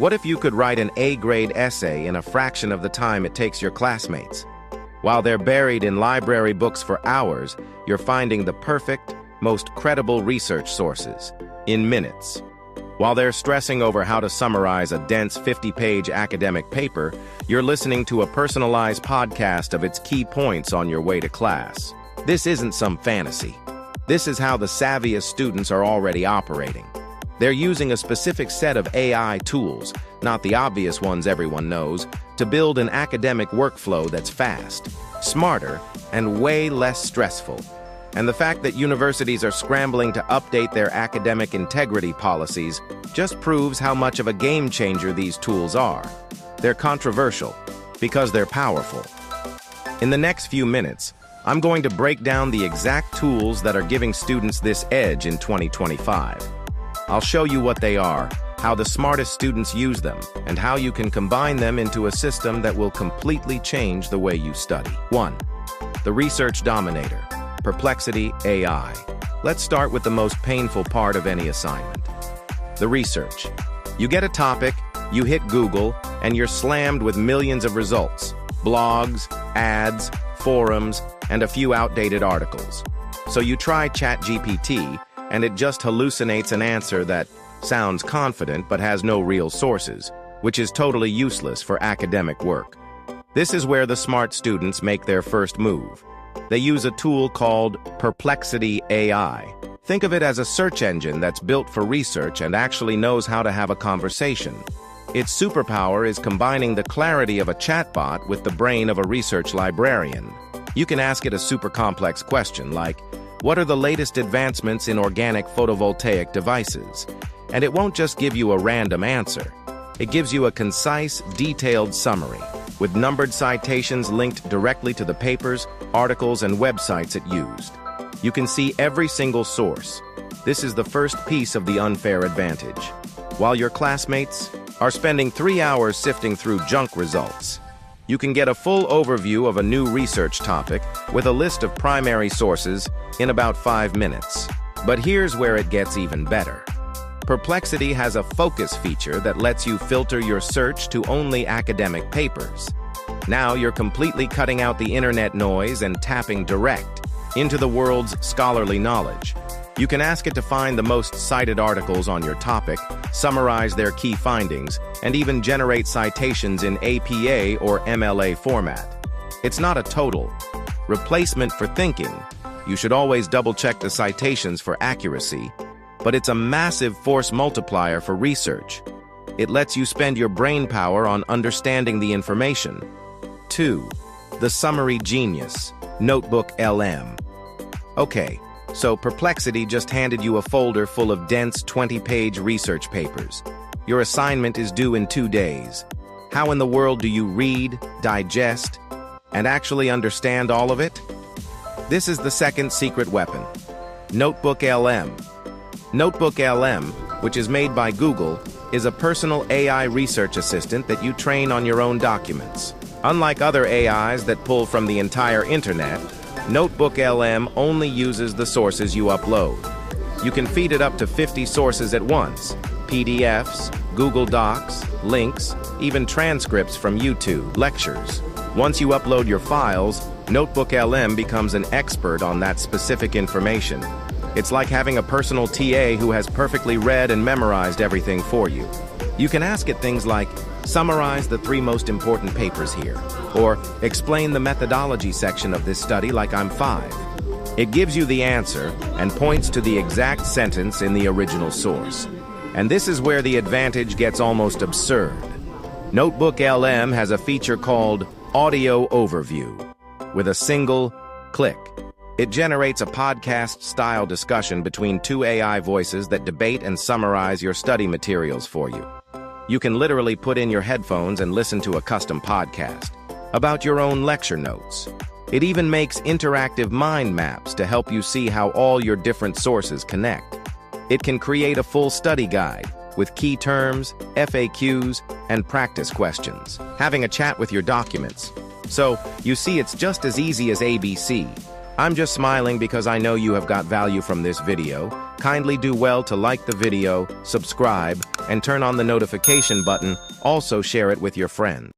What if you could write an A-grade essay in a fraction of the time it takes your classmates? While they're buried in library books for hours, you're finding the perfect, most credible research sources in minutes. While they're stressing over how to summarize a dense 50-page academic paper, you're listening to a personalized podcast of its key points on your way to class. This isn't some fantasy. This is how the savviest students are already operating. They're using a specific set of AI tools, not the obvious ones everyone knows, to build an academic workflow that's fast, smarter, and way less stressful. And the fact that universities are scrambling to update their academic integrity policies just proves how much of a game changer these tools are. They're controversial because they're powerful. In the next few minutes, I'm going to break down the exact tools that are giving students this edge in 2025. I'll show you what they are, how the smartest students use them, and how you can combine them into a system that will completely change the way you study. 1. The Research Dominator. Perplexity AI. Let's start with the most painful part of any assignment. The research. You get a topic, you hit Google, and you're slammed with millions of results. Blogs, ads, forums, and a few outdated articles. So you try ChatGPT, and it just hallucinates an answer that sounds confident but has no real sources, which is totally useless for academic work. This is where the smart students make their first move. They use a tool called Perplexity AI. Think of it as a search engine that's built for research and actually knows how to have a conversation. Its superpower is combining the clarity of a chatbot with the brain of a research librarian. You can ask it a super complex question like, what are the latest advancements in organic photovoltaic devices? And it won't just give you a random answer. It gives you a concise, detailed summary, with numbered citations linked directly to the papers, articles, and websites it used. You can see every single source. This is the first piece of the unfair advantage. While your classmates are spending 3 hours sifting through junk results, you can get a full overview of a new research topic with a list of primary sources in about 5 minutes. But here's where it gets even better. Perplexity has a focus feature that lets you filter your search to only academic papers. Now you're completely cutting out the internet noise and tapping direct into the world's scholarly knowledge. You can ask it to find the most cited articles on your topic, summarize their key findings, and even generate citations in APA or MLA format. It's not a total replacement for thinking. You should always double-check the citations for accuracy, but it's a massive force multiplier for research. It lets you spend your brain power on understanding the information. 2. The Summary Genius, NotebookLM. Okay, so Perplexity just handed you a folder full of dense 20-page research papers. Your assignment is due in 2 days. How in the world do you read, digest, and actually understand all of it? This is the second secret weapon, NotebookLM. NotebookLM, which is made by Google, is a personal AI research assistant that you train on your own documents. Unlike other AIs that pull from the entire internet, NotebookLM only uses the sources you upload. You can feed it up to 50 sources at once: PDFs, Google Docs, links, even transcripts from YouTube lectures. Once you upload your files, NotebookLM becomes an expert on that specific information. It's like having a personal TA who has perfectly read and memorized everything for you. You can ask it things like, summarize the 3 most important papers here, or explain the methodology section of this study like I'm 5. It gives you the answer and points to the exact sentence in the original source. And this is where the advantage gets almost absurd. NotebookLM has a feature called Audio Overview. With a single click, it generates a podcast-style discussion between 2 AI voices that debate and summarize your study materials for you. You can literally put in your headphones and listen to a custom podcast about your own lecture notes. It even makes interactive mind maps to help you see how all your different sources connect. It can create a full study guide with key terms, FAQs, and practice questions, having a chat with your documents. So, you see, it's just as easy as ABC. I'm just smiling because I know you have got value from this video. Kindly do well to like the video, subscribe, and turn on the notification button. Also share it with your friends.